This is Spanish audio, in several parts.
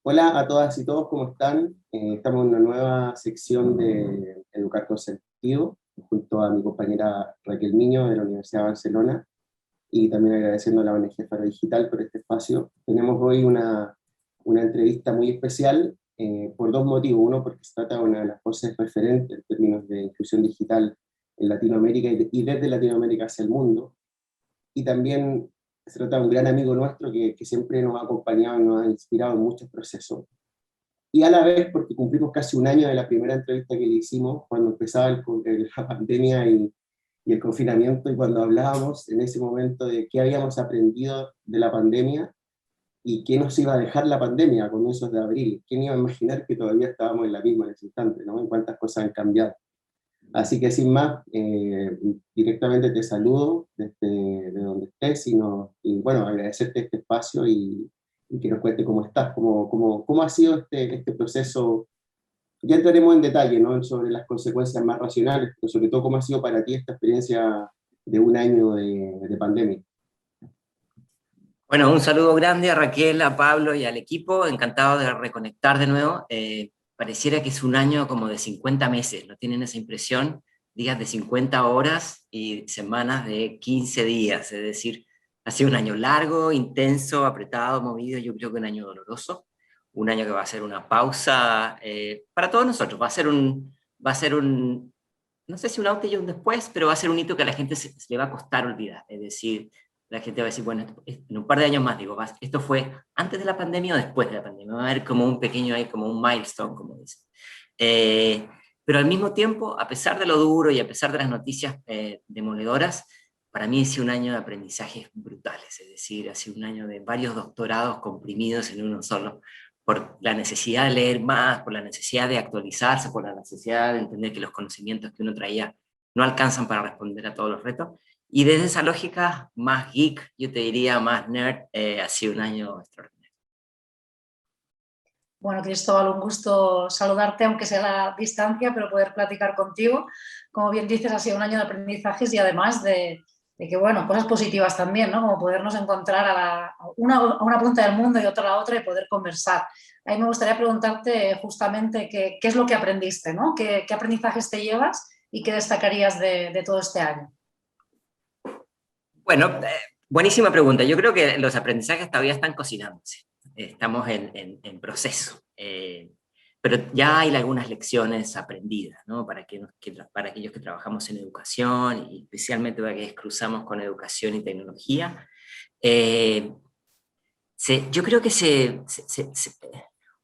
Hola a todas y todos, ¿cómo están? Estamos en una nueva sección de Educar con Sentido, junto a mi compañera Raquel Miño de la Universidad de Barcelona, y también agradeciendo a la ONG Faro Digital por este espacio. Tenemos hoy una entrevista muy especial por dos motivos. Uno, porque se trata de una de las voces referentes en términos de inclusión digital en Latinoamérica y desde Latinoamérica hacia el mundo. Y también se trata de un gran amigo nuestro que siempre nos ha acompañado y nos ha inspirado en muchos procesos. Y a la vez, porque cumplimos casi un año de la primera entrevista que le hicimos, cuando empezaba la pandemia y el confinamiento, y cuando hablábamos en ese momento de qué habíamos aprendido de la pandemia y qué nos iba a dejar la pandemia a comienzos de abril. ¿Quién iba a imaginar que todavía estábamos en la misma en ese instante, ¿no? En cuántas cosas han cambiado. Así que sin más, directamente te saludo desde de donde estés y bueno, agradecerte este espacio y que nos cuente cómo estás, cómo ha sido este proceso. Ya entraremos en detalle, ¿no? Sobre las consecuencias más racionales, pero sobre todo cómo ha sido para ti esta experiencia de un año de pandemia. Bueno, un saludo grande a Raquel, a Pablo y al equipo. Encantado de reconectar de nuevo. Pareciera que es un año como de 50 meses, ¿no tienen esa impresión? Días de 50 horas y semanas de 15 días. Es decir, ha sido un año largo, intenso, apretado, movido. Yo creo que un año doloroso. Un año que va a ser una pausa para todos nosotros. Va a ser un, no sé si un antes y un después, pero va a ser un hito que a la gente se le va a costar olvidar. Es decir, la gente va a decir, bueno, en un par de años más, digo, esto fue antes de la pandemia o después de la pandemia. Va a haber como un pequeño ahí, como un milestone, como dicen. Eh, pero al mismo tiempo, a pesar de lo duro y a pesar de las noticias demoledoras, para mí ha sido un año de aprendizajes brutales, es decir, ha sido un año de varios doctorados comprimidos en uno solo, por la necesidad de leer más, por la necesidad de actualizarse, por la necesidad de entender que los conocimientos que uno traía no alcanzan para responder a todos los retos. Y desde esa lógica más geek, yo te diría más nerd, ha sido un año extraordinario. Bueno, Cristóbal, un gusto saludarte, aunque sea a la distancia, pero poder platicar contigo. Como bien dices, ha sido un año de aprendizajes y además de que, bueno, cosas positivas también, ¿no? Como podernos encontrar a una punta del mundo y otra a la otra y poder conversar. A mí me gustaría preguntarte justamente qué es lo que aprendiste, ¿no? ¿Qué aprendizajes te llevas y qué destacarías de todo este año? Bueno, buenísima pregunta. Yo creo que los aprendizajes todavía están cocinándose. Estamos en proceso. Pero ya hay algunas lecciones aprendidas, ¿no? Para aquellos que trabajamos en educación y especialmente para aquellos que cruzamos con educación y tecnología. Eh, yo creo que se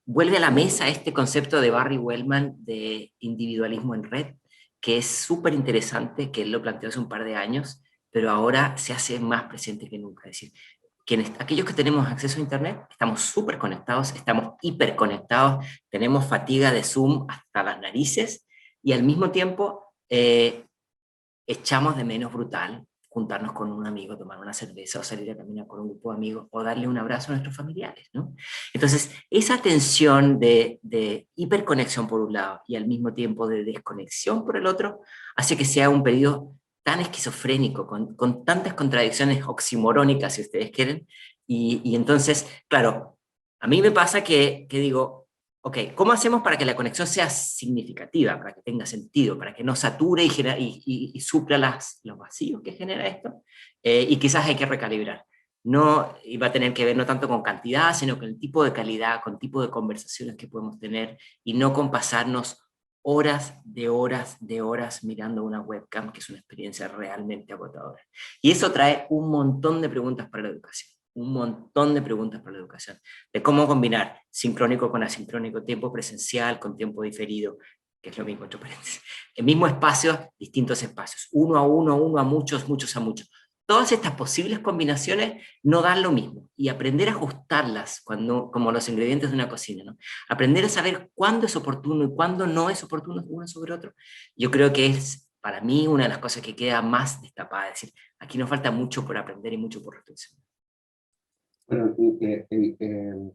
vuelve a la mesa este concepto de Barry Wellman de individualismo en red, que es súper interesante, que él lo planteó hace un par de años, pero ahora se hace más presente que nunca. Es decir, aquellos que tenemos acceso a Internet, estamos súper conectados, estamos hiperconectados, tenemos fatiga de Zoom hasta las narices, y al mismo tiempo echamos de menos brutal juntarnos con un amigo, tomar una cerveza o salir a caminar con un grupo de amigos o darle un abrazo a nuestros familiares, ¿no? Entonces, esa tensión de hiperconexión por un lado y al mismo tiempo de desconexión por el otro, hace que sea un periodo tan esquizofrénico, con tantas contradicciones oximorónicas, si ustedes quieren, y entonces, claro, a mí me pasa que digo, ok, ¿cómo hacemos para que la conexión sea significativa, para que tenga sentido, para que no sature y supla los vacíos que genera esto? Y quizás hay que recalibrar. No va a tener que ver no tanto con cantidad, sino con el tipo de calidad, con el tipo de conversaciones que podemos tener y no con pasarnos horas mirando una webcam, que es una experiencia realmente agotadora. Y eso trae un montón de preguntas para la educación. Un montón de preguntas para la educación, de cómo combinar sincrónico con asincrónico, tiempo presencial con tiempo diferido, que es lo mismo, entre paréntesis. El mismo espacio, distintos espacios, uno a uno, uno a muchos, muchos a muchos. Todas estas posibles combinaciones no dan lo mismo, y aprender a ajustarlas como los ingredientes de una cocina, ¿no? Aprender a saber cuándo es oportuno y cuándo no es oportuno uno sobre otro, yo creo que es para mí una de las cosas que queda más destapada, es decir, aquí nos falta mucho por aprender y mucho por reflexionar. Bueno,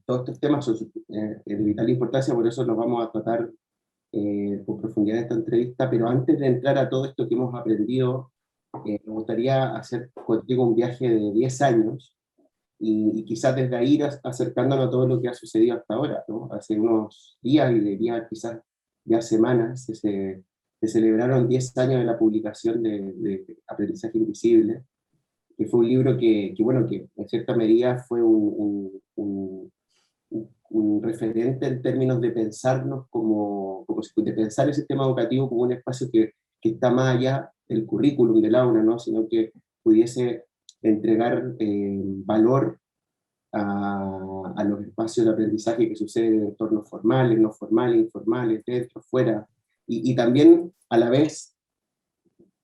todos estos temas son de vital importancia, por eso los vamos a tratar con profundidad en esta entrevista, pero antes de entrar a todo esto que hemos aprendido, me gustaría hacer contigo un viaje de 10 años, y quizás desde ahí ir acercándonos a todo lo que ha sucedido hasta ahora, ¿no? Hace unos días, y diría quizás ya semanas, se celebraron 10 años de la publicación de Aprendizaje Invisible, que fue un libro bueno, que en cierta medida fue un referente en términos de pensarnos de pensar el sistema educativo como un espacio que está más allá del currículum del aula, ¿no? Sino que pudiese entregar valor a los espacios de aprendizaje que suceden en entornos formales, no formales, informales, dentro, fuera, y también a la vez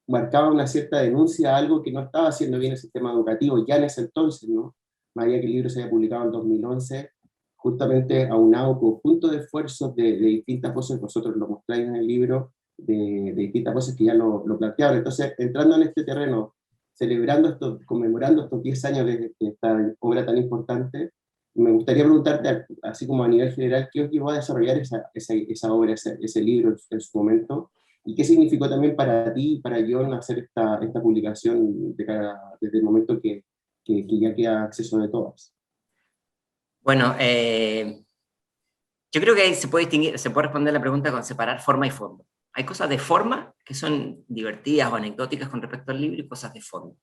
marcaba una cierta denuncia a algo que no estaba haciendo bien el sistema educativo ya en ese entonces, ¿no? Más allá que el libro se haya publicado en 2011, justamente aunado conjunto de esfuerzos de distintas voces, vosotros lo mostráis en el libro, de distintas voces que ya lo planteaban. Entonces, entrando en este terreno, celebrando esto, conmemorando estos 10 años de esta obra tan importante, me gustaría preguntarte, así como a nivel general, ¿qué os llevó a desarrollar esa obra, ese libro en su momento? ¿Y qué significó también para ti y para John hacer esta publicación desde el momento que ya queda acceso de todas? Bueno, yo creo que ahí se puede distinguir, se puede responder la pregunta con separar forma y fondo. Hay cosas de forma que son divertidas o anecdóticas con respecto al libro y cosas de fondo.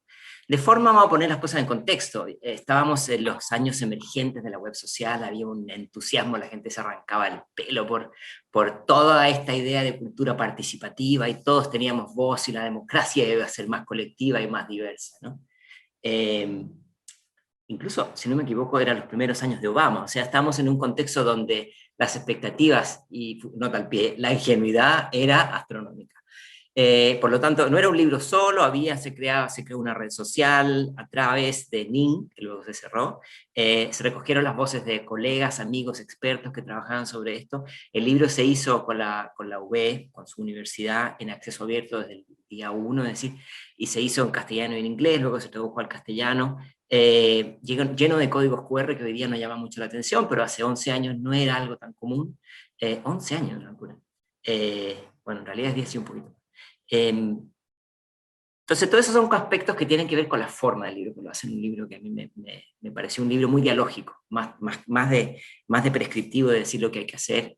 De forma vamos a poner las cosas en contexto. Estábamos en los años emergentes de la web social, había un entusiasmo, la gente se arrancaba el pelo por toda esta idea de cultura participativa y todos teníamos voz y la democracia iba a ser más colectiva y más diversa, ¿no? Incluso, si no me equivoco, eran los primeros años de Obama, o sea, estamos en un contexto donde las expectativas, y nota al pie, la ingenuidad era astronómica. Por lo tanto, no era un libro solo, se creó una red social a través de Ning, que luego se cerró, se recogieron las voces de colegas, amigos, expertos que trabajaban sobre esto. El libro se hizo con la UB, con su universidad, en acceso abierto desde el día 1, es decir, y se hizo en castellano y en inglés, luego se tradujo al castellano, lleno de códigos QR que hoy día no llama mucho la atención, pero hace 11 años no era algo tan común. 11 años, locura. Bueno, en realidad es 10 y un poquito. Entonces, todos esos son aspectos que tienen que ver con la forma del libro, que lo hacen un libro que a mí me pareció un libro muy dialógico, más de prescriptivo de decir lo que hay que hacer,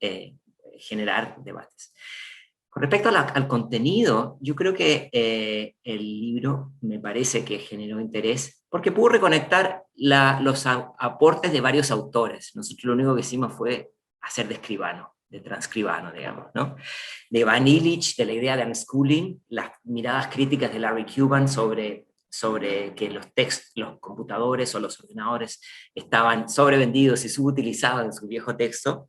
generar debates. Con respecto al contenido, yo creo que el libro me parece que generó interés porque pudo reconectar los aportes de varios autores. Nosotros lo único que hicimos fue hacer de escribano, de transcribano, digamos, ¿no? De Van Illich, de la idea de unschooling, las miradas críticas de Larry Cuban sobre que los computadores o los ordenadores estaban sobrevendidos y subutilizados en su viejo texto.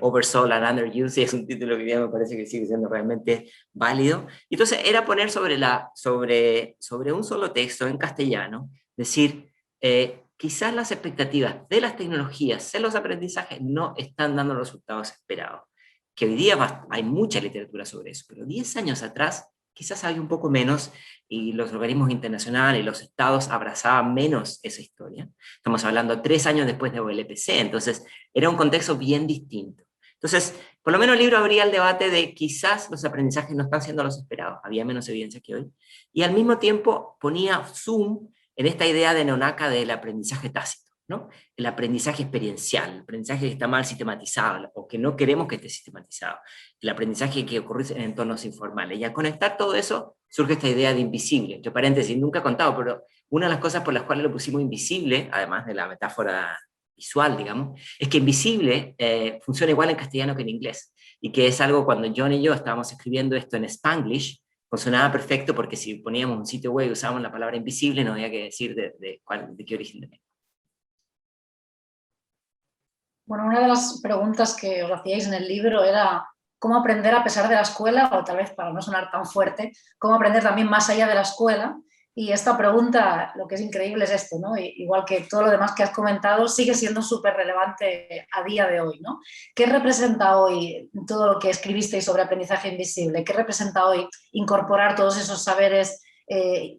Oversold and Underused es un título que ya me parece que sigue siendo realmente válido. Entonces era poner sobre un solo texto en castellano, decir, quizás las expectativas de las tecnologías en los aprendizajes no están dando los resultados esperados. Que hoy día hay mucha literatura sobre eso, pero 10 años atrás quizás había un poco menos y los organismos internacionales, los estados abrazaban menos esa historia. Estamos hablando 3 años después de OLPC, entonces era un contexto bien distinto. Entonces, por lo menos el libro abría el debate de quizás los aprendizajes no están siendo los esperados, había menos evidencia que hoy, y al mismo tiempo ponía zoom en esta idea de Nonaka del aprendizaje tácito, ¿no? El aprendizaje experiencial, el aprendizaje que está mal sistematizado o que no queremos que esté sistematizado, el aprendizaje que ocurre en entornos informales. Y al conectar todo eso surge esta idea de invisible. Entre paréntesis, nunca he contado, pero una de las cosas por las cuales lo pusimos invisible, además de la metáfora visual, digamos, es que invisible funciona igual en castellano que en inglés. Y que es algo cuando John y yo estábamos escribiendo esto en Spanglish, funcionaba perfecto porque si poníamos un sitio web y usábamos la palabra invisible, no había que decir de qué origen tenía. Bueno, una de las preguntas que os hacíais en el libro era cómo aprender a pesar de la escuela, o tal vez para no sonar tan fuerte, cómo aprender también más allá de la escuela. Y esta pregunta, lo que es increíble es esto, ¿no? Igual que todo lo demás que has comentado, sigue siendo súper relevante a día de hoy, ¿no? ¿Qué representa hoy todo lo que escribisteis sobre aprendizaje invisible? ¿Qué representa hoy incorporar todos esos saberes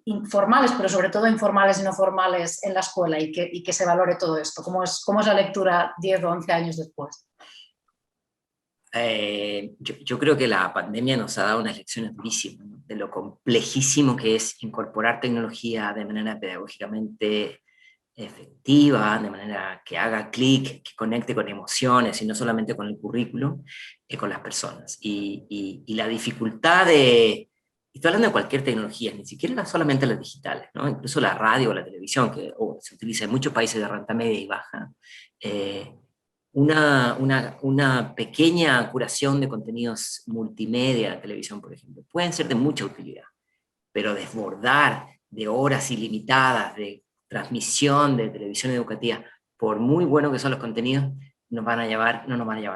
informales, pero sobre todo informales y no formales en la escuela y que se valore todo esto? ¿Cómo es la lectura 10 o 11 años después? Yo creo que la pandemia nos ha dado unas lecciones durísimas, ¿no? De lo complejísimo que es incorporar tecnología de manera pedagógicamente efectiva, de manera que haga clic, que conecte con emociones y no solamente con el currículum, con las personas. Y la dificultad de... Estoy hablando de cualquier tecnología, ni siquiera solamente las digitales, ¿no? Incluso la radio o la televisión, que se utiliza en muchos países de renta media y baja. Una pequeña curación de contenidos multimedia en televisión, por ejemplo, pueden ser de mucha utilidad, pero desbordar de horas ilimitadas de transmisión de televisión educativa, por muy buenos que son los contenidos, no nos van a llevar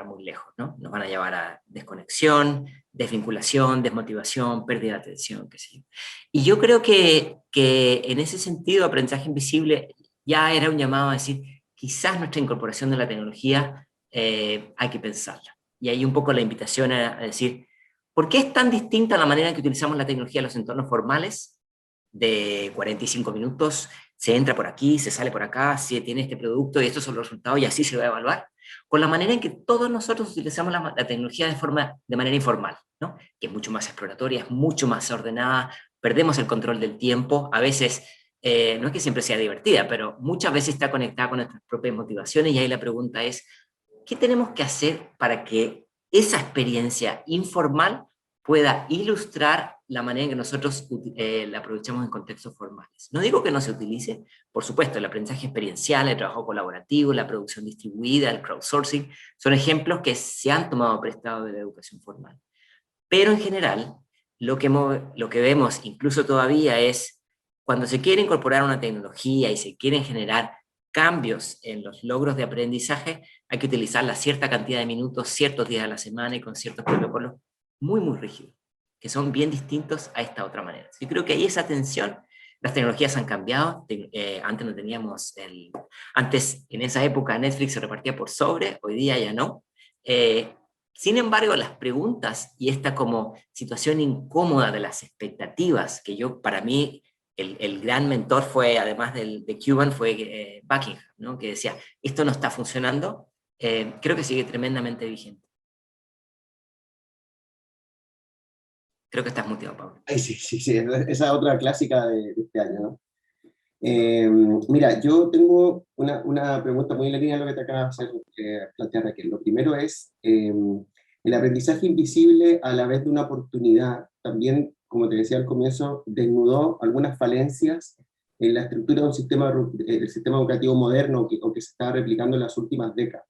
muy lejos, ¿no? Nos van a llevar a desconexión, desvinculación, desmotivación, pérdida de atención, qué sé yo. Y yo creo que en ese sentido, aprendizaje invisible ya era un llamado a decir, quizás nuestra incorporación de la tecnología hay que pensarla. Y ahí un poco la invitación a decir, ¿por qué es tan distinta la manera en que utilizamos la tecnología en los entornos formales? De 45 minutos, se entra por aquí, se sale por acá, si tiene este producto y estos son los resultados y así se va a evaluar, con la manera en que todos nosotros utilizamos la tecnología de manera informal, ¿no? Que es mucho más exploratoria, es mucho más ordenada, perdemos el control del tiempo, a veces, no es que siempre sea divertida, pero muchas veces está conectada con nuestras propias motivaciones y ahí la pregunta es, ¿qué tenemos que hacer para que esa experiencia informal pueda ilustrar la manera en que nosotros la aprovechamos en contextos formales? No digo que no se utilice, por supuesto, el aprendizaje experiencial, el trabajo colaborativo, la producción distribuida, el crowdsourcing, son ejemplos que se han tomado prestado de la educación formal. Pero en general, lo que vemos incluso todavía es cuando se quiere incorporar una tecnología y se quieren generar cambios en los logros de aprendizaje, hay que utilizarla cierta cantidad de minutos, ciertos días a la semana y con ciertos protocolos muy rígidos, que son bien distintos a esta otra manera. Yo creo que hay esa tensión, las tecnologías han cambiado, antes no teníamos antes en esa época Netflix se repartía por sobre, hoy día ya no. Sin embargo, las preguntas y esta como situación incómoda de las expectativas, que para mí, el gran mentor fue, además de Cuban, fue Buckingham, ¿no? Que decía, esto no está funcionando, creo que sigue tremendamente vigente. Creo que estás muteado, Pablo. Ay, sí, esa otra clásica de este año, ¿no? Mira, yo tengo una pregunta muy en la línea de lo que te acabas de plantear, Raquel. Lo primero es, el aprendizaje invisible a la vez de una oportunidad, también, como te decía al comienzo, desnudó algunas falencias en la estructura de un del sistema educativo moderno o que se está replicando en las últimas décadas.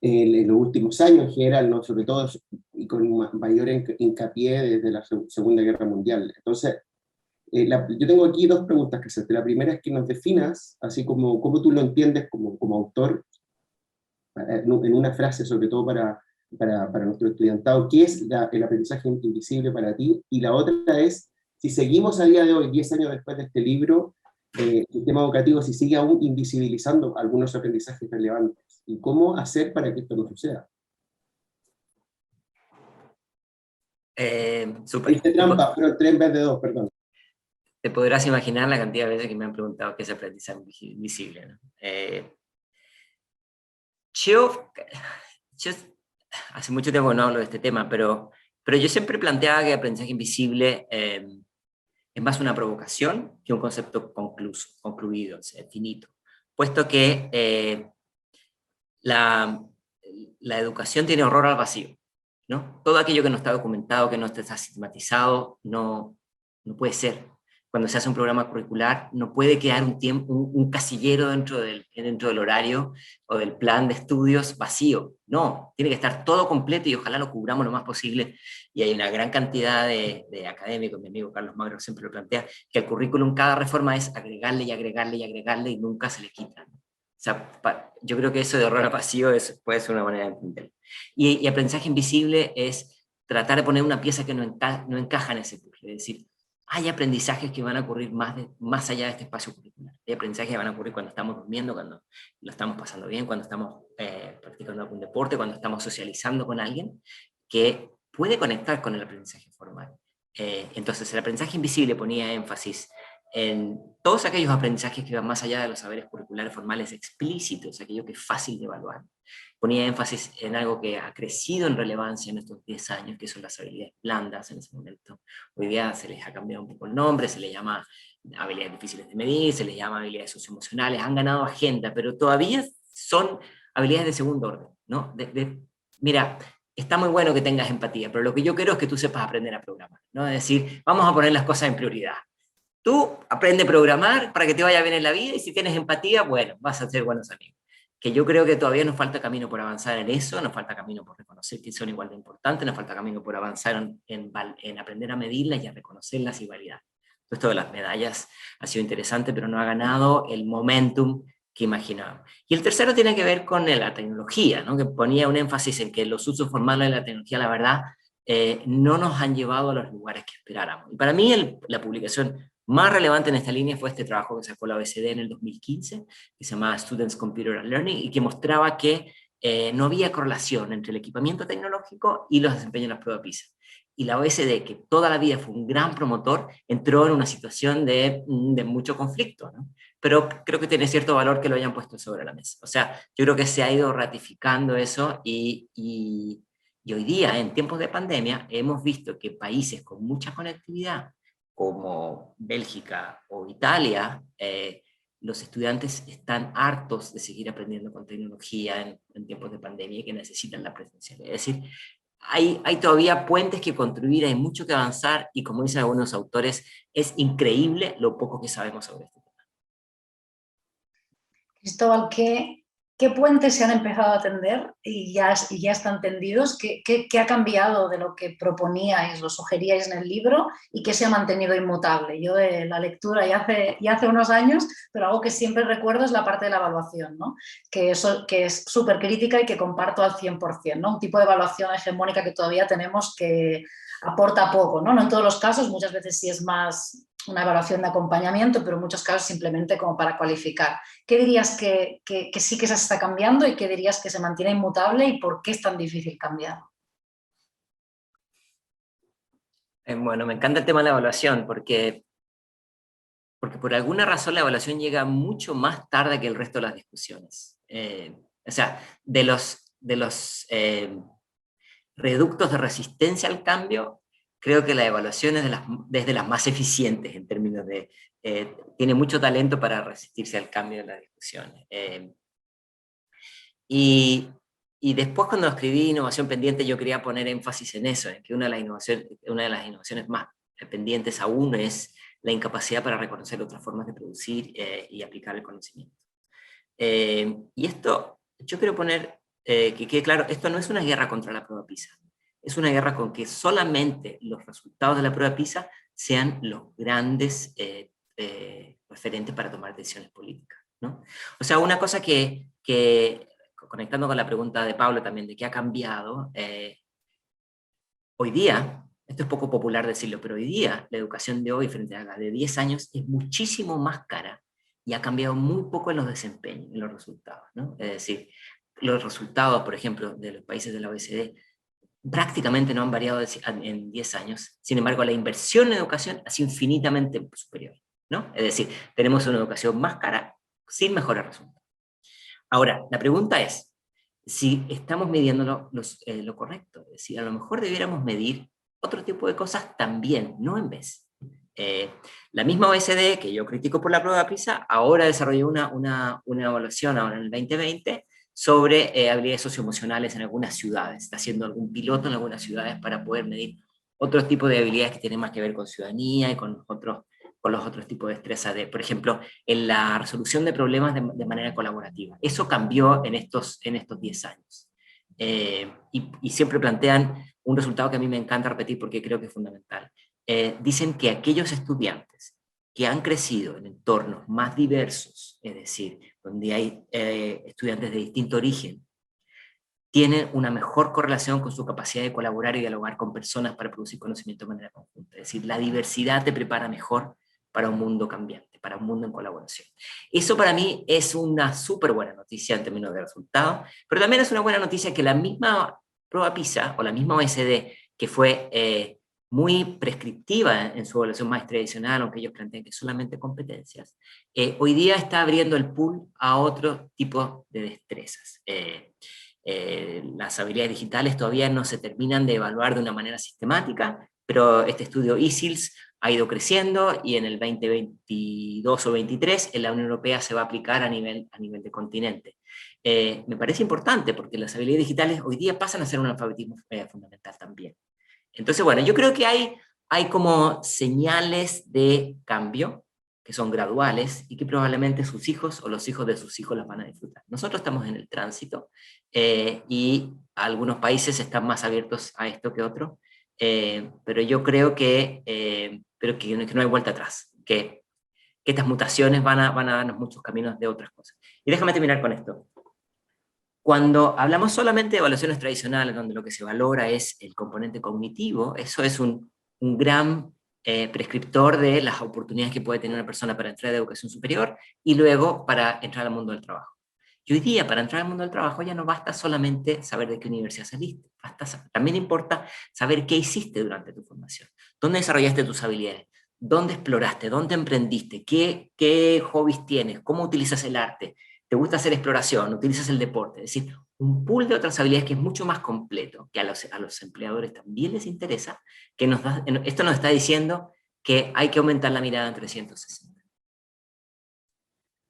En los últimos años en general, ¿no? Sobre todo y con mayor hincapié desde la Segunda Guerra Mundial. Entonces, yo tengo aquí dos preguntas que hacerte. La primera es que nos definas, así como tú lo entiendes como autor, en una frase, sobre todo para nuestro estudiantado, ¿qué es el aprendizaje invisible para ti? Y la otra es, si seguimos a día de hoy, 10 años después de este libro, el sistema educativo, si sigue aún invisibilizando algunos aprendizajes relevantes, ¿y cómo hacer para que esto no suceda? Súper. Hice trampa, pero 3 en vez de 2, perdón. Te podrás imaginar la cantidad de veces que me han preguntado qué es aprendizaje invisible, ¿no? Yo hace mucho tiempo no hablo de este tema, pero yo siempre planteaba que aprendizaje invisible es más una provocación que un concepto concluido, o sea, finito, puesto que la educación tiene horror al vacío, ¿no? Todo aquello que no está documentado, que no está sistematizado, no puede ser. Cuando se hace un programa curricular, no puede quedar un casillero dentro del horario o del plan de estudios vacío. No, tiene que estar todo completo y ojalá lo cubramos lo más posible. Y hay una gran cantidad de académicos, mi amigo Carlos Magro siempre lo plantea, que el currículum, cada reforma es agregarle y agregarle y agregarle y nunca se le quita. O sea, yo creo que eso de horror al vacío puede ser una manera de entenderlo. Y aprendizaje invisible es tratar de poner una pieza que no encaja en ese puzzle, es decir, hay aprendizajes que van a ocurrir más allá de este espacio curricular. Hay aprendizajes que van a ocurrir cuando estamos durmiendo, cuando lo estamos pasando bien, cuando estamos practicando algún deporte, cuando estamos socializando con alguien, que puede conectar con el aprendizaje formal. Entonces, el aprendizaje invisible ponía énfasis en todos aquellos aprendizajes que van más allá de los saberes curriculares formales explícitos, aquello que es fácil de evaluar. Ponía énfasis en algo que ha crecido en relevancia en estos 10 años, que son las habilidades blandas en ese momento. Hoy día se les ha cambiado un poco el nombre, se les llama habilidades difíciles de medir, se les llama habilidades socioemocionales, han ganado agenda, pero todavía son habilidades de segundo orden, ¿no? Mira, está muy bueno que tengas empatía, pero lo que yo quiero es que tú sepas aprender a programar, ¿no? Es decir, vamos a poner las cosas en prioridad. Tú aprende a programar para que te vaya bien en la vida, y si tienes empatía, bueno, vas a ser buenos amigos. Que yo creo que todavía nos falta camino por avanzar en eso, nos falta camino por reconocer que son igual de importantes, nos falta camino por avanzar en aprender a medirlas y a reconocerlas y validar. Esto de las medallas ha sido interesante, pero no ha ganado el momentum que imaginábamos. Y el tercero tiene que ver con la tecnología, ¿no? Que ponía un énfasis en que los usos formales de la tecnología, la verdad, no nos han llevado a los lugares que esperáramos. Y para mí la publicación más relevante en esta línea fue este trabajo que sacó la OECD en el 2015, que se llamaba Students Computer Learning, y que mostraba que no había correlación entre el equipamiento tecnológico y los desempeños en las pruebas PISA. Y la OECD, que toda la vida fue un gran promotor, entró en una situación de mucho conflicto, ¿no? Pero creo que tiene cierto valor que lo hayan puesto sobre la mesa. O sea, yo creo que se ha ido ratificando eso, y hoy día, en tiempos de pandemia, hemos visto que países con mucha conectividad, como Bélgica o Italia, los estudiantes están hartos de seguir aprendiendo con tecnología en tiempos de pandemia y que necesitan la presencialidad. Es decir, hay todavía puentes que construir, hay mucho que avanzar, y como dicen algunos autores, es increíble lo poco que sabemos sobre esto. Cristóbal, ¿qué puentes se han empezado a tender y ya están tendidos? ¿Qué ha cambiado de lo que proponíais, lo sugeríais en el libro, y qué se ha mantenido inmutable? Yo de la lectura ya hace unos años, pero algo que siempre recuerdo es la parte de la evaluación, ¿no? Que es súper crítica y que comparto al 100%, ¿no? Un tipo de evaluación hegemónica que todavía tenemos, que aporta poco, ¿no? No en todos los casos, muchas veces sí es más una evaluación de acompañamiento, pero en muchos casos simplemente como para cualificar. ¿Qué dirías que sí que se está cambiando, y qué dirías que se mantiene inmutable, y por qué es tan difícil cambiar? Bueno, me encanta el tema de la evaluación, porque por alguna razón la evaluación llega mucho más tarde que el resto de las discusiones. O sea, de los reductos de resistencia al cambio, creo que la evaluación es desde las más eficientes en términos de... tiene mucho talento para resistirse al cambio de las discusiones. Y después, cuando escribí Innovación Pendiente, yo quería poner énfasis en eso, en que una de las innovaciones más pendientes aún es la incapacidad para reconocer otras formas de producir y aplicar el conocimiento. Y esto, yo quiero poner que quede claro, esto no es una guerra contra la prueba PISA, es una guerra con que solamente los resultados de la prueba PISA sean los grandes referentes para tomar decisiones políticas, ¿no? O sea, una cosa que conectando con la pregunta de Pablo también, de qué ha cambiado, hoy día, esto es poco popular decirlo, pero hoy día la educación de hoy frente a la de 10 años es muchísimo más cara, y ha cambiado muy poco en los desempeños, en los resultados, ¿no? Es decir, los resultados, por ejemplo, de los países de la OECD prácticamente no han variado en 10 años, sin embargo la inversión en educación ha sido infinitamente superior, ¿no? Es decir, tenemos una educación más cara sin mejores resultados. Ahora, la pregunta es, si estamos midiendo lo correcto, es decir, a lo mejor debiéramos medir otro tipo de cosas también, no en vez. La misma OECD, que yo critico por la prueba PISA, ahora desarrolló una evaluación ahora en el 2020 sobre habilidades socioemocionales en algunas ciudades. Está haciendo algún piloto en algunas ciudades para poder medir otro tipo de habilidades que tienen más que ver con ciudadanía y con los otros tipos de destreza, por ejemplo, en la resolución de problemas de manera colaborativa. Eso cambió en estos 10 años. Y siempre plantean un resultado que a mí me encanta repetir porque creo que es fundamental. Dicen que aquellos estudiantes que han crecido en entornos más diversos, es decir, donde hay estudiantes de distinto origen, tienen una mejor correlación con su capacidad de colaborar y dialogar con personas para producir conocimiento de manera conjunta. Es decir, la diversidad te prepara mejor para un mundo cambiante, para un mundo en colaboración. Eso para mí es una súper buena noticia en términos de resultados, pero también es una buena noticia que la misma prueba PISA o la misma OECD, que fue muy prescriptiva en su evaluación más tradicional, aunque ellos plantean que solamente competencias, hoy día está abriendo el pool a otro tipo de destrezas. Las habilidades digitales todavía no se terminan de evaluar de una manera sistemática, pero este estudio ISILS ha ido creciendo y en el 2022 o 2023 en la Unión Europea se va a aplicar a nivel de continente. Me parece importante porque las habilidades digitales hoy día pasan a ser un alfabetismo fundamental también. Entonces, bueno, yo creo que hay como señales de cambio que son graduales y que probablemente sus hijos o los hijos de sus hijos las van a disfrutar. Nosotros estamos en el tránsito y algunos países están más abiertos a esto que otros, pero yo creo que no hay vuelta atrás, que estas mutaciones van a darnos muchos caminos de otras cosas. Y déjame terminar con esto. Cuando hablamos solamente de evaluaciones tradicionales, donde lo que se valora es el componente cognitivo, eso es un gran prescriptor de las oportunidades que puede tener una persona para entrar a educación superior y luego para entrar al mundo del trabajo. Y hoy día, para entrar al mundo del trabajo, ya no basta solamente saber de qué universidad saliste, también importa saber qué hiciste durante tu formación, dónde desarrollaste tus habilidades, dónde exploraste, dónde emprendiste, qué hobbies tienes, cómo utilizas el arte, te gusta hacer exploración, utilizas el deporte, es decir, un pool de otras habilidades que es mucho más completo, que a los empleadores también les interesa, que esto nos está diciendo que hay que aumentar la mirada en 360.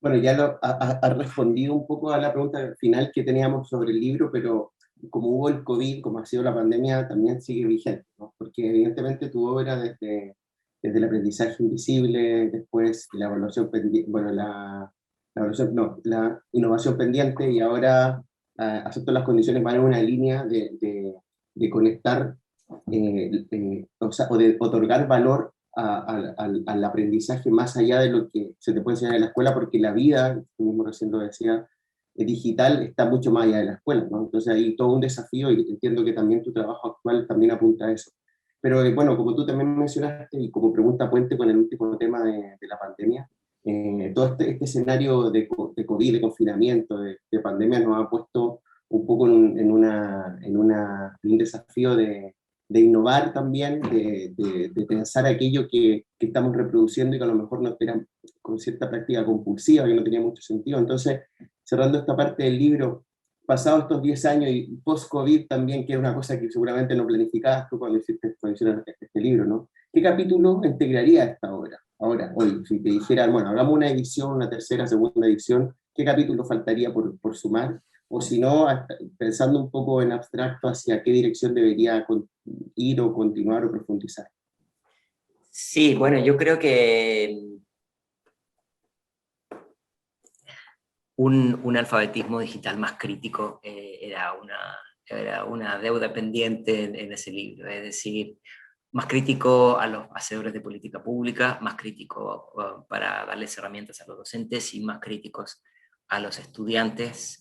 Bueno, ya ha respondido un poco a la pregunta final que teníamos sobre el libro, pero como hubo el COVID, como ha sido la pandemia, también sigue vigente, ¿no? Porque evidentemente tu obra desde el aprendizaje invisible, después la evaluación pendiente, bueno, la innovación pendiente, y ahora acepto las condiciones, van en una línea de conectar, o de otorgar valor al aprendizaje más allá de lo que se te puede enseñar en la escuela, porque la vida, tú mismo recién lo decía, digital está mucho más allá de la escuela, ¿no? Entonces hay todo un desafío y entiendo que también tu trabajo actual también apunta a eso. Pero bueno, como tú también mencionaste y como pregunta puente con el último tema de la pandemia, todo este escenario de COVID, de confinamiento, de pandemia nos ha puesto un poco en un desafío de innovar también, de pensar aquello que estamos reproduciendo y que a lo mejor no era con cierta práctica compulsiva, que no tenía mucho sentido. Entonces, cerrando esta parte del libro, pasados estos 10 años y post-COVID también, que es una cosa que seguramente no planificabas tú cuando hiciste este libro, ¿no? ¿Qué capítulo integraría esta obra? Ahora, hoy, si te dijeran, bueno, hagamos una edición, una tercera, segunda edición, ¿qué capítulo faltaría por sumar? O si no, pensando un poco en abstracto, hacia qué dirección debería ir o continuar o profundizar. Sí, bueno, yo creo que un alfabetismo digital más crítico era una deuda pendiente en ese libro, es decir, más crítico a los hacedores de política pública, más crítico para darles herramientas a los docentes y más críticos a los estudiantes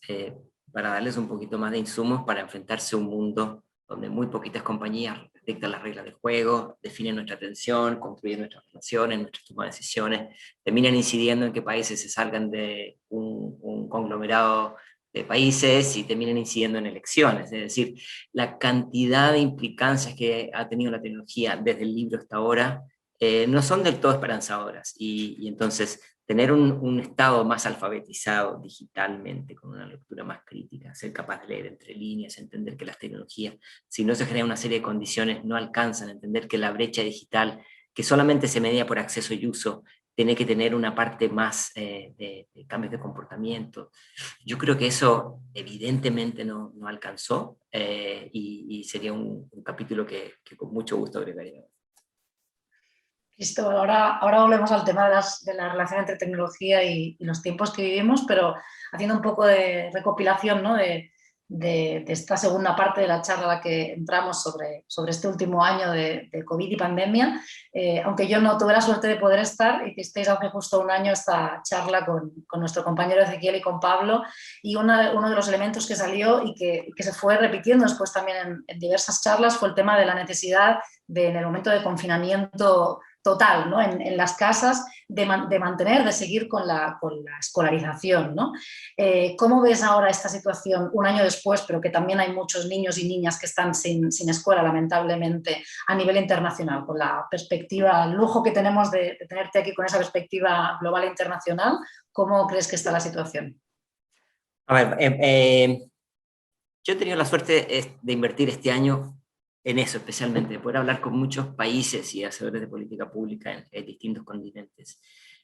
para darles un poquito más de insumos para enfrentarse a un mundo donde muy poquitas compañías dictan las reglas del juego, definen nuestra atención, construyen nuestras relaciones, nuestras tomas de decisiones, terminan incidiendo en que países se salgan de un conglomerado de países y terminan incidiendo en elecciones. Es decir, la cantidad de implicancias que ha tenido la tecnología desde el libro hasta ahora no son del todo esperanzadoras. Y entonces, tener un estado más alfabetizado digitalmente, con una lectura más crítica, ser capaz de leer entre líneas, entender que las tecnologías, si no se genera una serie de condiciones, no alcanzan a entender que la brecha digital, que solamente se medía por acceso y uso, tiene que tener una parte más de cambios de comportamiento. Yo creo que eso evidentemente no alcanzó y sería un capítulo que con mucho gusto agregaría. Listo, ahora volvemos al tema de la relación entre tecnología y los tiempos que vivimos, pero haciendo un poco de recopilación, ¿no? de esta segunda parte de la charla a la que entramos sobre este último año de COVID y pandemia, aunque yo no tuve la suerte de poder estar, hicisteis hace justo un año esta charla con nuestro compañero Ezequiel y con Pablo, y uno de los elementos que salió y que se fue repitiendo después también en diversas charlas fue el tema de la necesidad de, en el momento de confinamiento total, ¿no? En las casas, de mantener, de seguir con la escolarización, ¿no? ¿Cómo ves ahora esta situación un año después, pero que también hay muchos niños y niñas que están sin escuela, lamentablemente, a nivel internacional, con la perspectiva, el lujo que tenemos de tenerte aquí con esa perspectiva global e internacional? ¿Cómo crees que está la situación? A ver, yo he tenido la suerte de invertir este año en eso especialmente, de poder hablar con muchos países y hacedores de política pública en distintos continentes.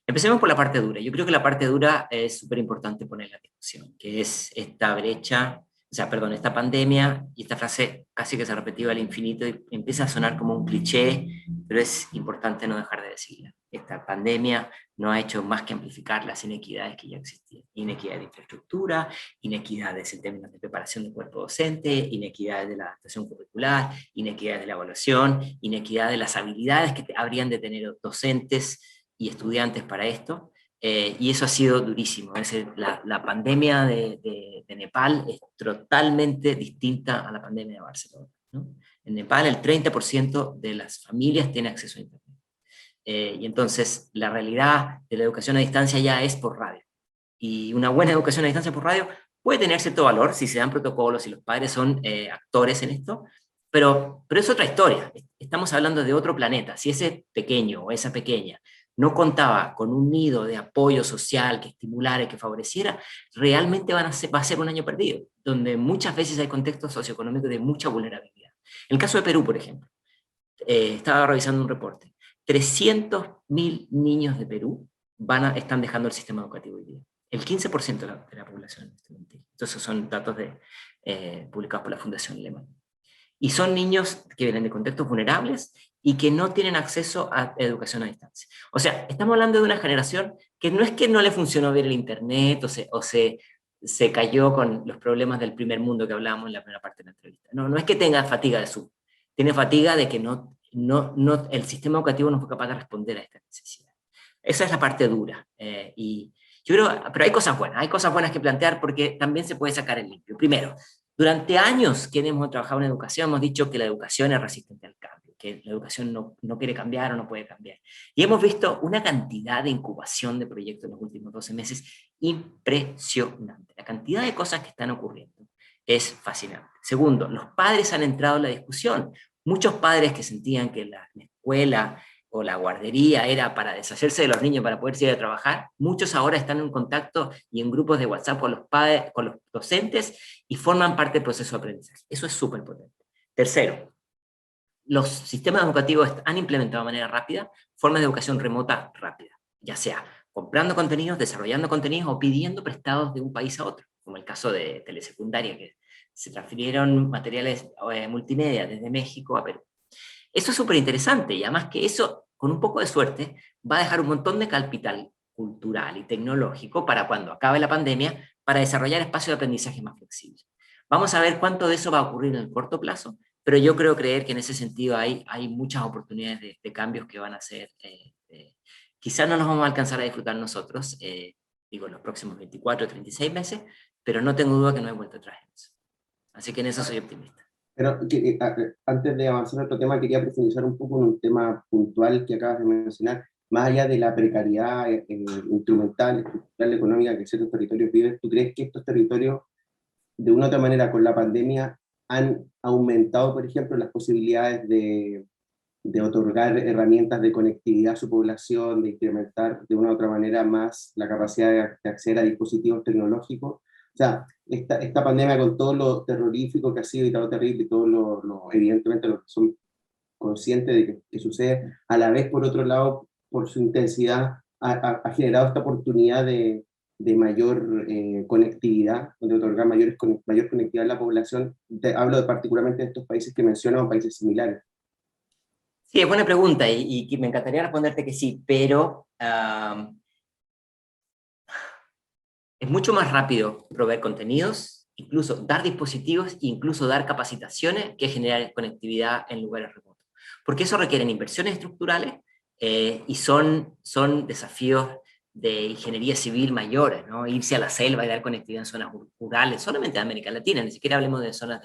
Empecemos por la parte dura. Yo creo que la parte dura es súper importante poner la discusión, que es esta brecha, o sea, perdón, esta pandemia, y esta frase casi que se ha repetido al infinito y empieza a sonar como un cliché, pero es importante no dejar de decirla. Esta pandemia no ha hecho más que amplificar las inequidades que ya existían. Inequidades de infraestructura, inequidades en términos de preparación del cuerpo docente, inequidades de la adaptación curricular, inequidades de la evaluación, inequidad de las habilidades que habrían de tener docentes y estudiantes para esto, y eso ha sido durísimo. Es decir, la pandemia de Nepal es totalmente distinta a la pandemia de Barcelona, ¿no? En Nepal el 30% de las familias tiene acceso a Internet. Y entonces la realidad de la educación a distancia ya es por radio. Y una buena educación a distancia por radio puede tener cierto valor si se dan protocolos, si los padres son actores en esto, pero es otra historia. Estamos hablando de otro planeta. Si ese pequeño o esa pequeña no contaba con un nido de apoyo social que estimulara y que favoreciera, realmente va a ser un año perdido, donde muchas veces hay contextos socioeconómicos de mucha vulnerabilidad. En el caso de Perú, por ejemplo, estaba revisando un reporte. 300.000 niños de Perú están dejando el sistema educativo hoy día. El 15% de la población. Entonces son datos publicados por la Fundación Lehman. Y son niños que vienen de contextos vulnerables y que no tienen acceso a educación a distancia. O sea, estamos hablando de una generación que no es que no le funcionó bien el Internet o se cayó con los problemas del primer mundo que hablábamos en la primera parte de la entrevista. No es que tenga fatiga de Zoom, tiene fatiga de que el sistema educativo no fue capaz de responder a esta necesidad. Esa es la parte dura. Y yo creo, pero hay cosas buenas que plantear porque también se puede sacar el limpio. Primero, durante años que hemos trabajado en educación, hemos dicho que la educación es resistente al cambio, que la educación no quiere cambiar o no puede cambiar. Y hemos visto una cantidad de incubación de proyectos en los últimos 12 meses impresionante. La cantidad de cosas que están ocurriendo es fascinante. Segundo, los padres han entrado en la discusión. Muchos padres que sentían que la escuela o la guardería era para deshacerse de los niños para poder ir a trabajar, muchos ahora están en contacto y en grupos de WhatsApp con los padres, con los docentes y forman parte del proceso de aprendizaje. Eso es súper potente. Tercero, los sistemas educativos han implementado de manera rápida formas de educación remota rápida, ya sea comprando contenidos, desarrollando contenidos o pidiendo prestados de un país a otro, como el caso de telesecundaria, que se transfirieron materiales multimedia desde México a Perú. Eso es súper interesante y además que eso, con un poco de suerte, va a dejar un montón de capital cultural y tecnológico para cuando acabe la pandemia, para desarrollar espacios de aprendizaje más flexibles. Vamos a ver cuánto de eso va a ocurrir en el corto plazo, pero yo creo creer que en ese sentido hay muchas oportunidades de cambios que van a ser, quizás no nos vamos a alcanzar a disfrutar nosotros, digo, los próximos 24 o 36 meses, pero no tengo duda que no hay vuelta atrás en eso. Así que en eso soy optimista. Pero antes de avanzar a otro tema, quería profundizar un poco en un tema puntual que acabas de mencionar. Más allá de la precariedad instrumental, estructural, económica que ciertos territorios viven, ¿tú crees que estos territorios, de una u otra manera, con la pandemia, han aumentado, por ejemplo, las posibilidades de otorgar herramientas de conectividad a su población, de incrementar de una u otra manera más la capacidad de acceder a dispositivos tecnológicos? O sea, esta pandemia con todo lo terrorífico que ha sido y todo lo terrible y todo evidentemente lo que son conscientes de que sucede, a la vez, por otro lado, por su intensidad, ha generado esta oportunidad de mayor conectividad, de otorgar mayor conectividad a la población. Hablo particularmente de estos países que mencionan, países similares. Sí, es buena pregunta y me encantaría responderte que sí, pero es mucho más rápido proveer contenidos, incluso dar dispositivos, incluso dar capacitaciones, que generar conectividad en lugares remotos. Porque eso requiere inversiones estructurales y son desafíos de ingeniería civil mayores, ¿no? Irse a la selva y dar conectividad en zonas rurales, solamente en América Latina, ni siquiera hablemos de zonas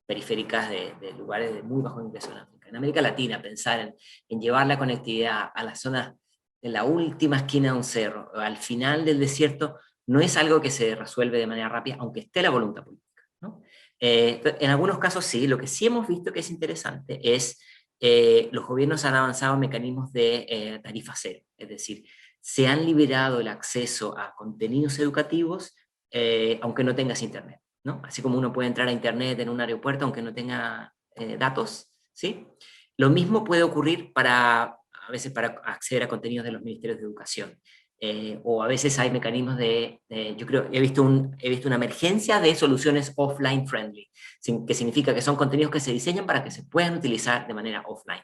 periféricas de lugares de muy bajo ingreso en África. En América Latina, pensar en llevar la conectividad a las zonas en la última esquina de un cerro, al final del desierto, no es algo que se resuelve de manera rápida, aunque esté la voluntad política, ¿no? En algunos casos sí, lo que sí hemos visto que es interesante es los gobiernos han avanzado en mecanismos de tarifa cero, es decir, se han liberado el acceso a contenidos educativos aunque no tengas internet, ¿no? Así como uno puede entrar a internet en un aeropuerto aunque no tenga datos, ¿sí? Lo mismo puede ocurrir a veces para acceder a contenidos de los ministerios de educación. O a veces hay mecanismos yo creo, he visto una emergencia de soluciones offline friendly, que significa que son contenidos que se diseñan para que se puedan utilizar de manera offline.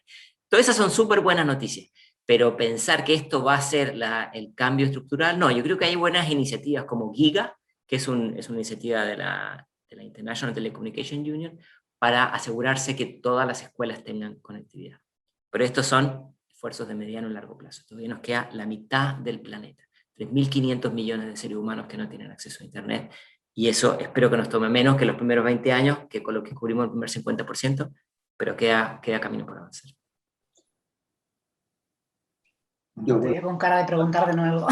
Todas esas son súper buenas noticias, pero pensar que esto va a ser el cambio estructural, no, yo creo que hay buenas iniciativas como GIGA, que es una iniciativa de la International Telecommunication Union, para asegurarse que todas las escuelas tengan conectividad. Pero estos son esfuerzos de mediano y largo plazo. Todavía nos queda la mitad del planeta. 3.500 millones de seres humanos que no tienen acceso a Internet. Y eso espero que nos tome menos que los primeros 20 años, que con lo que cubrimos el primer 50%, pero queda camino por avanzar. Te voy con cara de preguntar de nuevo.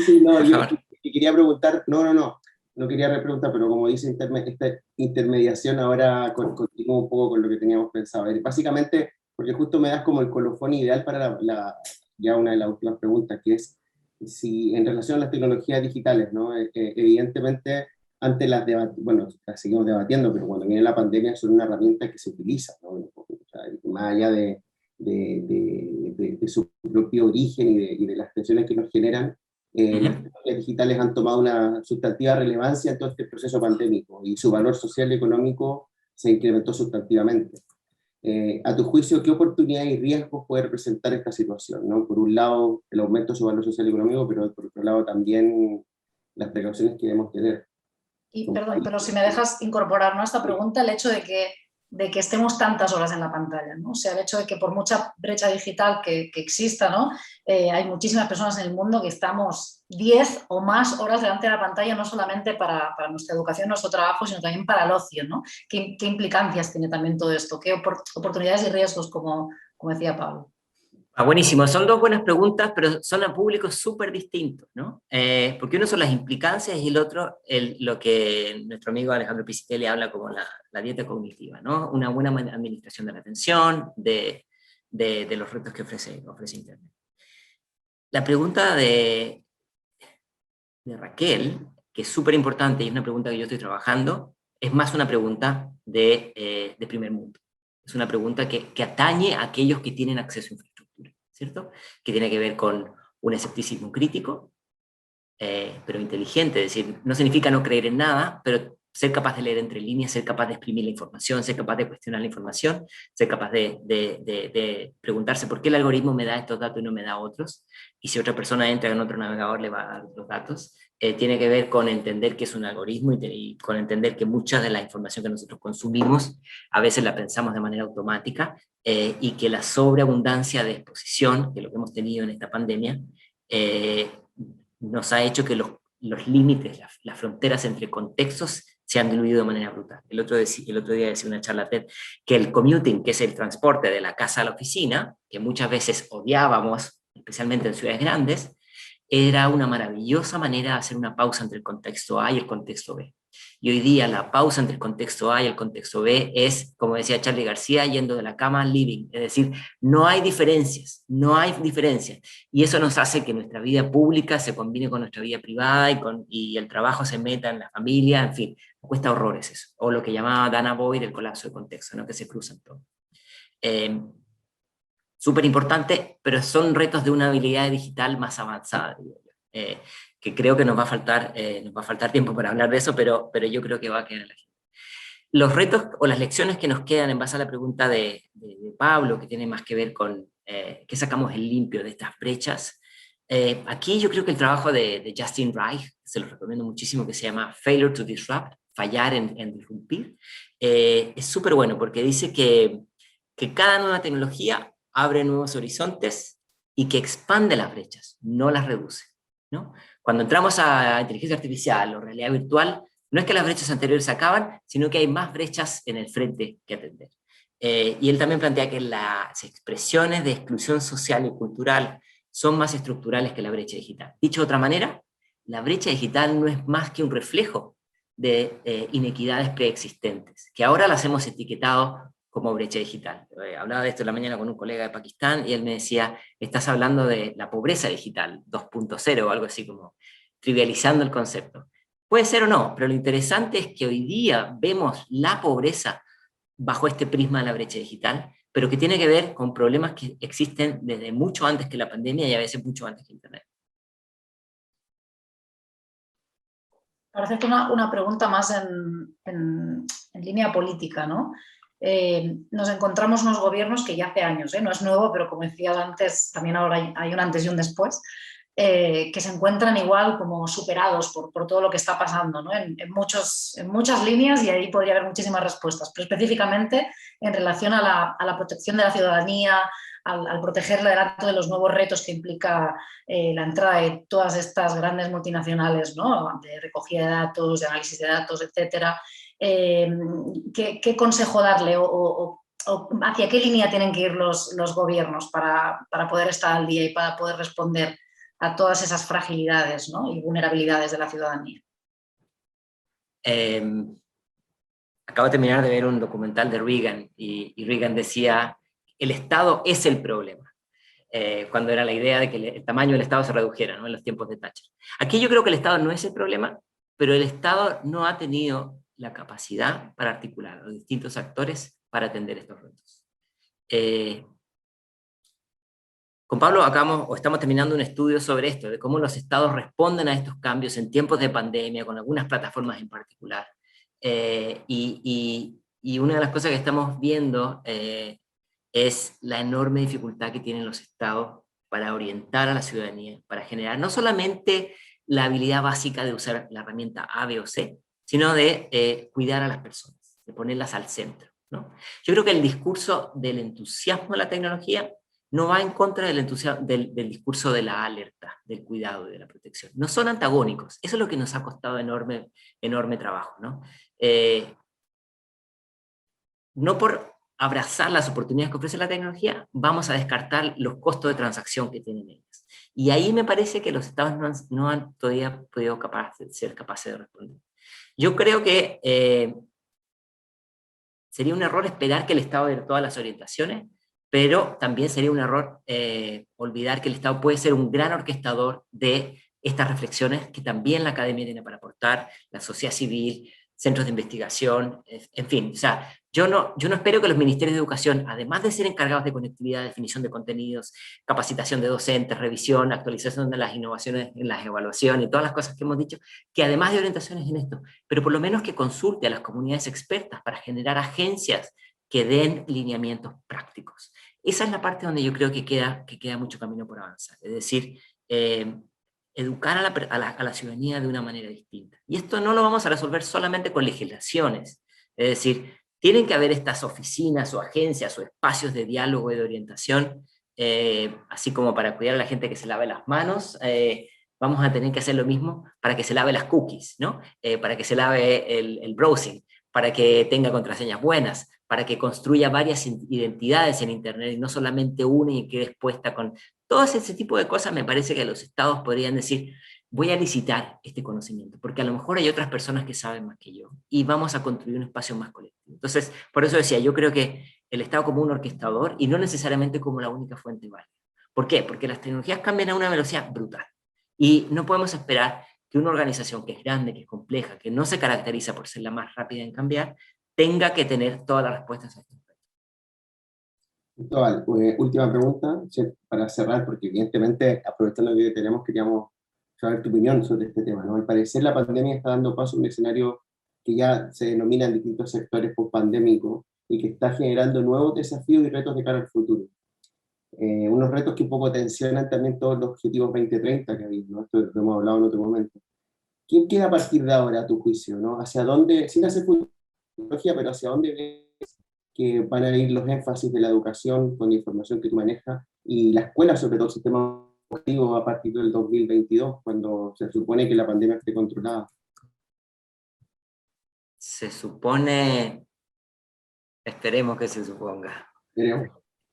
Sí, no, yo quería preguntar, no quería repreguntar, pero como dice esta intermediación ahora continúo un poco con lo que teníamos pensado. Básicamente, porque justo me das como el colofón ideal para ya una de las últimas preguntas, que es si en relación a las tecnologías digitales, ¿no? Evidentemente, antes las seguimos debatiendo, pero cuando viene la pandemia son una herramienta que se utiliza, ¿no? O sea, más allá de su propio origen y de las tensiones que nos generan, las tecnologías digitales han tomado una sustantiva relevancia en todo este proceso pandémico y su valor social y económico se incrementó sustantivamente. A tu juicio, ¿qué oportunidades y riesgos puede representar esta situación, ¿no? Por un lado, el aumento de su valor social y económico, pero por otro lado también las precauciones que debemos tener. Y perdón, pero si me dejas incorporar, ¿no?, a esta pregunta, el hecho de que estemos tantas horas en la pantalla, ¿no? O sea, el hecho de que por mucha brecha digital que exista, ¿no? Hay muchísimas personas en el mundo que estamos 10 o más horas delante de la pantalla, no solamente para nuestra educación, nuestro trabajo, sino también para el ocio, ¿no? ¿Qué implicancias tiene también todo esto? ¿Qué oportunidades y riesgos, como decía Pablo? Buenísimo, son dos buenas preguntas, pero son a públicos súper distintos, ¿no? Porque uno son las implicancias y el otro, lo que nuestro amigo Alejandro Piscitelli habla como la dieta cognitiva, ¿no? Una buena administración de la atención, de los retos que ofrece Internet. La pregunta de Raquel, que es súper importante y es una pregunta que yo estoy trabajando, es más una pregunta de primer mundo. Es una pregunta que atañe a aquellos que tienen acceso a infraestructura, ¿cierto? Que tiene que ver con un escepticismo crítico, pero inteligente, es decir, no significa no creer en nada, pero ser capaz de leer entre líneas, ser capaz de exprimir la información, ser capaz de cuestionar la información, ser capaz de preguntarse por qué el algoritmo me da estos datos y no me da otros, y si otra persona entra en otro navegador le va a dar los datos. Tiene que ver con entender que es un algoritmo y con entender que mucha de la información que nosotros consumimos a veces la pensamos de manera automática, y que la sobreabundancia de exposición, que es lo que hemos tenido en esta pandemia, nos ha hecho que los límites, las fronteras entre contextos se han diluido de manera brutal. El otro día decía una charla TED que el commuting, que es el transporte de la casa a la oficina, que muchas veces odiábamos, especialmente en ciudades grandes, era una maravillosa manera de hacer una pausa entre el contexto A y el contexto B. Y hoy día la pausa entre el contexto A y el contexto B es, como decía Charlie García, yendo de la cama al living. Es decir, no hay diferencias, no hay diferencias. Y eso nos hace que nuestra vida pública se combine con nuestra vida privada y el trabajo se meta en la familia, en fin, cuesta horrores eso. O lo que llamaba Dana Boyd el colapso de contexto, ¿no? Que se cruzan todos. Súper importante, pero son retos de una habilidad digital más avanzada, digo yo. Que creo que nos va a faltar tiempo para hablar de eso, pero yo creo que va a quedar en la gente. Los retos o las lecciones que nos quedan en base a la pregunta de Pablo, que tiene más que ver con qué sacamos el limpio de estas brechas. Aquí yo creo que el trabajo de Justin Reich, se lo recomiendo muchísimo, que se llama Failure to Disrupt, fallar en disrumpir, es súper bueno porque dice que cada nueva tecnología abre nuevos horizontes y que expande las brechas, no las reduce, ¿no? Cuando entramos a inteligencia artificial o realidad virtual, no es que las brechas anteriores se acaban, sino que hay más brechas en el frente que atender. Y él también plantea que las expresiones de exclusión social y cultural son más estructurales que la brecha digital. Dicho de otra manera, la brecha digital no es más que un reflejo de inequidades preexistentes, que ahora las hemos etiquetado como brecha digital. Hablaba de esto en la mañana con un colega de Pakistán y él me decía, estás hablando de la pobreza digital 2.0 o algo así, como trivializando el concepto. Puede ser o no, pero lo interesante es que hoy día vemos la pobreza bajo este prisma de la brecha digital, pero que tiene que ver con problemas que existen desde mucho antes que la pandemia y a veces mucho antes que Internet. Para hacerte una pregunta más en línea política, ¿no? Nos encontramos unos gobiernos que ya hace años, no es nuevo, pero como decías antes, también ahora hay un antes y un después, que se encuentran igual como superados por todo lo que está pasando, ¿no? en muchas líneas, y ahí podría haber muchísimas respuestas, pero específicamente en relación a la protección de la ciudadanía, al protegerla delante de los nuevos retos que implica la entrada de todas estas grandes multinacionales, ¿no? De recogida de datos, de análisis de datos, etcétera. ¿Qué consejo darle o hacia qué línea tienen que ir los gobiernos para poder estar al día y para poder responder a todas esas fragilidades, ¿no? Y vulnerabilidades de la ciudadanía? Acabo de terminar de ver un documental de Reagan y Reagan decía, el Estado es el problema, cuando era la idea de que el tamaño del Estado se redujera, ¿no? En los tiempos de Thatcher. Aquí yo creo que el Estado no es el problema, pero el Estado no ha tenido la capacidad para articular a los distintos actores para atender estos retos. Con Pablo estamos terminando un estudio sobre esto, de cómo los estados responden a estos cambios en tiempos de pandemia, con algunas plataformas en particular. Y una de las cosas que estamos viendo es la enorme dificultad que tienen los estados para orientar a la ciudadanía, para generar no solamente la habilidad básica de usar la herramienta A, B o C, sino de cuidar a las personas, de ponerlas al centro, ¿no? Yo creo que el discurso del entusiasmo de la tecnología no va en contra del discurso de la alerta, del cuidado, de la protección. No son antagónicos. Eso es lo que nos ha costado enorme trabajo, ¿no? No por abrazar las oportunidades que ofrece la tecnología, vamos a descartar los costos de transacción que tienen ellas. Y ahí me parece que los estados no han todavía podido ser capaces de responder. Yo creo que sería un error esperar que el Estado dé todas las orientaciones, pero también sería un error olvidar que el Estado puede ser un gran orquestador de estas reflexiones que también la academia tiene para aportar, la sociedad civil, centros de investigación, en fin. O sea, yo no espero que los ministerios de educación, además de ser encargados de conectividad, definición de contenidos, capacitación de docentes, revisión, actualización de las innovaciones en las evaluaciones y todas las cosas que hemos dicho, que además de orientaciones en esto, pero por lo menos que consulte a las comunidades expertas para generar agencias que den lineamientos prácticos. Esa es la parte donde yo creo que queda mucho camino por avanzar. Es decir, educar a la ciudadanía de una manera distinta. Y esto no lo vamos a resolver solamente con legislaciones. Es decir, tienen que haber estas oficinas o agencias o espacios de diálogo y de orientación, así como para cuidar a la gente que se lave las manos, vamos a tener que hacer lo mismo para que se lave las cookies, ¿no? Para que se lave el browsing, para que tenga contraseñas buenas, para que construya varias identidades en Internet y no solamente una y quede expuesta con todo ese tipo de cosas. Me parece que los estados podrían decir, voy a licitar este conocimiento, porque a lo mejor hay otras personas que saben más que yo, y vamos a construir un espacio más colectivo. Entonces, por eso decía, yo creo que el Estado como un orquestador, y no necesariamente como la única fuente válida. ¿Por qué? Porque las tecnologías cambian a una velocidad brutal, y no podemos esperar que una organización que es grande, que es compleja, que no se caracteriza por ser la más rápida en cambiar, tenga que tener todas las respuestas a estos retos. Última pregunta, para cerrar, porque evidentemente, aprovechando que tenemos, queríamos saber tu opinión sobre este tema, ¿no? Al parecer la pandemia está dando paso a un escenario que ya se denomina en distintos sectores post-pandémicos y que está generando nuevos desafíos y retos de cara al futuro. Unos retos que un poco tensionan también todos los objetivos 2030 que hay, ¿no? Esto lo hemos hablado en otro momento. ¿Quién queda a partir de ahora, a tu juicio, ¿no? ¿Hacia dónde, sin hacer futurología, pero hacia dónde ves que van a ir los énfasis de la educación con la información que tú manejas y la escuela, sobre todo el sistema educativo, a partir del 2022, cuando se supone que la pandemia esté controlada? Se supone, esperemos que se suponga.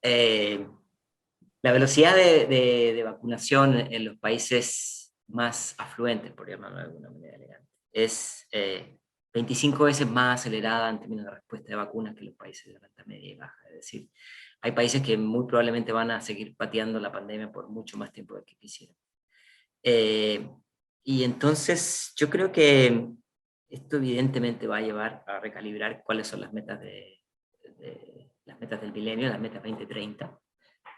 La velocidad de vacunación en los países más afluentes, por llamarlo de alguna manera elegante, es 25 veces más acelerada en términos de respuesta de vacunas que los países de renta media y baja. Es decir, hay países que muy probablemente van a seguir pateando la pandemia por mucho más tiempo del que quisieran. Y entonces yo creo que esto evidentemente va a llevar a recalibrar cuáles son las metas las metas del milenio, las metas 2030.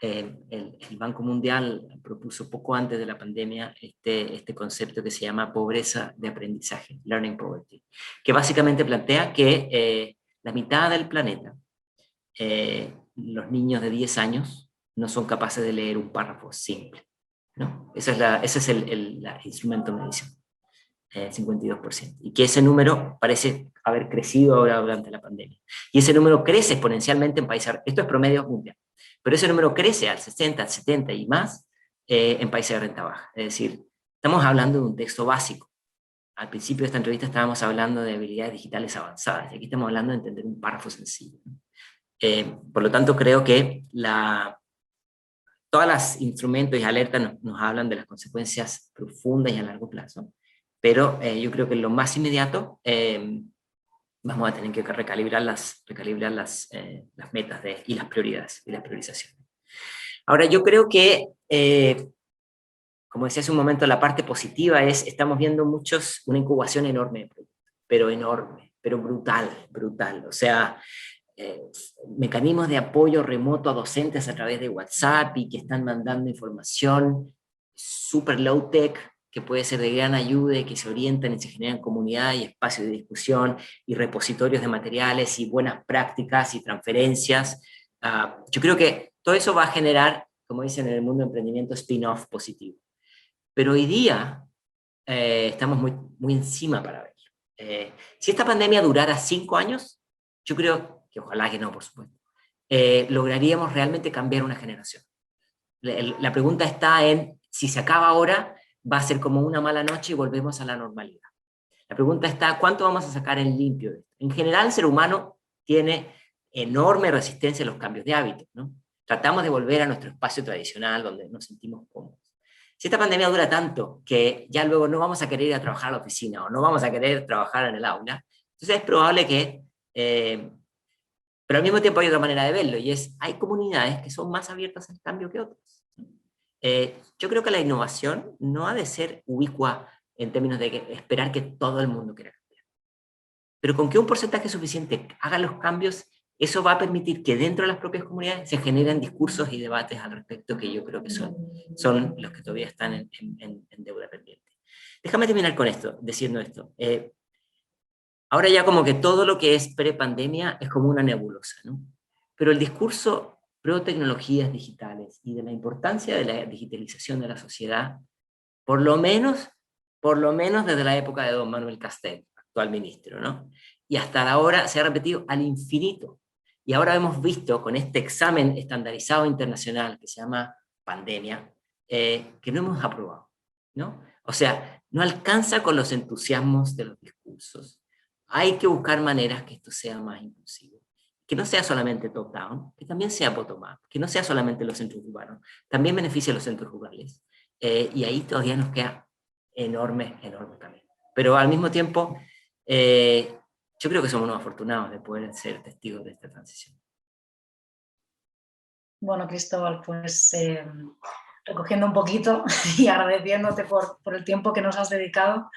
El Banco Mundial propuso poco antes de la pandemia este concepto que se llama pobreza de aprendizaje, learning poverty, que básicamente plantea que la mitad del planeta, los niños de 10 años, no son capaces de leer un párrafo simple, ¿no? Ese es el instrumento de medición, 52%. Y que ese número parece haber crecido ahora durante la pandemia. Y ese número crece exponencialmente en países, esto es promedio mundial, pero ese número crece al 60, al 70 y más en países de renta baja. Es decir, estamos hablando de un texto básico. Al principio de esta entrevista estábamos hablando de habilidades digitales avanzadas, y aquí estamos hablando de entender un párrafo sencillo. Por lo tanto, creo que todos los instrumentos y alertas nos hablan de las consecuencias profundas y a largo plazo, pero yo creo que en lo más inmediato vamos a tener que recalibrar las metas y las prioridades y las priorizaciones. Ahora, yo creo que, como decía hace un momento, la parte positiva es, estamos viendo una incubación enorme, pero brutal. O sea, mecanismos de apoyo remoto a docentes a través de WhatsApp y que están mandando información super low tech, que puede ser de gran ayuda y que se orientan y se generan comunidades y espacios de discusión y repositorios de materiales y buenas prácticas y transferencias. Yo creo que todo eso va a generar, como dicen en el mundo de emprendimiento, spin-off positivo. Pero hoy día estamos muy encima para verlo. Si esta pandemia durara 5 años, yo creo que ojalá que no, por supuesto, lograríamos realmente cambiar una generación. La pregunta está en si se acaba ahora, va a ser como una mala noche y volvemos a la normalidad. La pregunta está, ¿cuánto vamos a sacar en limpio de esto? En general, el ser humano tiene enorme resistencia a los cambios de hábitos, ¿no? Tratamos de volver a nuestro espacio tradicional donde nos sentimos cómodos. Si esta pandemia dura tanto que ya luego no vamos a querer ir a trabajar a la oficina o no vamos a querer trabajar en el aula, entonces es probable que... pero al mismo tiempo hay otra manera de verlo, y es, hay comunidades que son más abiertas al cambio que otras. Yo creo que la innovación no ha de ser ubicua en términos de esperar que todo el mundo quiera cambiar. Pero con que un porcentaje suficiente haga los cambios, eso va a permitir que dentro de las propias comunidades se generen discursos y debates al respecto que yo creo que son los que todavía están en deuda pendiente. Déjame terminar con esto, diciendo esto. Ahora ya como que todo lo que es pre-pandemia es como una nebulosa, ¿no? Pero el discurso pro tecnologías digitales y de la importancia de la digitalización de la sociedad, por lo menos desde la época de don Manuel Castells, actual ministro, ¿no? Y hasta ahora se ha repetido al infinito. Y ahora hemos visto con este examen estandarizado internacional que se llama pandemia, que no hemos aprobado, ¿no? O sea, no alcanza con los entusiasmos de los discursos. Hay que buscar maneras que esto sea más inclusivo. Que no sea solamente top-down, que también sea bottom-up, que no sea solamente los centros urbanos, también beneficie a los centros rurales. Y ahí todavía nos queda enorme camino. Pero al mismo tiempo, yo creo que somos unos afortunados de poder ser testigos de esta transición. Bueno, Cristóbal, pues recogiendo un poquito y agradeciéndote por el tiempo que nos has dedicado,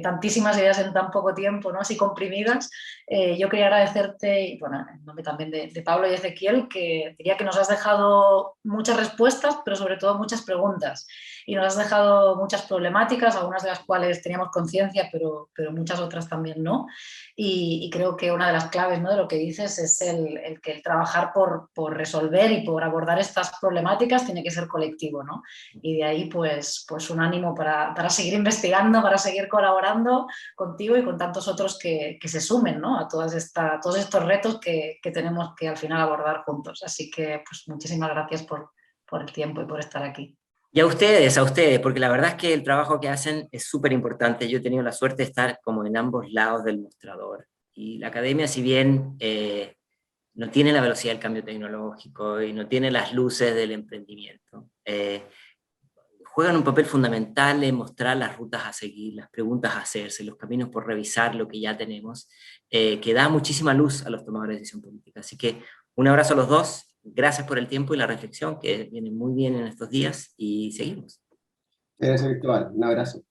tantísimas ideas en tan poco tiempo, ¿no? Así comprimidas. Yo quería agradecerte, y bueno, en nombre también de Pablo y Ezequiel, que diría que nos has dejado muchas respuestas, pero sobre todo muchas preguntas. Y nos has dejado muchas problemáticas, algunas de las cuales teníamos conciencia, pero muchas otras también no. Y creo que una de las claves, ¿no?, de lo que dices es el que el trabajar por resolver y por abordar estas problemáticas tiene que ser colectivo, ¿no? Y de ahí pues un ánimo para seguir investigando, para seguir colaborando contigo y con tantos otros que se sumen, ¿no?, a todos estos retos que tenemos que al final abordar juntos. Así que pues muchísimas gracias por el tiempo y por estar aquí. Y a ustedes, porque la verdad es que el trabajo que hacen es súper importante. Yo he tenido la suerte de estar como en ambos lados del mostrador. Y la academia, si bien no tiene la velocidad del cambio tecnológico y no tiene las luces del emprendimiento, juegan un papel fundamental en mostrar las rutas a seguir, las preguntas a hacerse, los caminos por revisar lo que ya tenemos, que da muchísima luz a los tomadores de decisión política. Así que un abrazo a los dos, gracias por el tiempo y la reflexión, que viene muy bien en estos días, y seguimos. Gracias, Cristóbal. Un abrazo.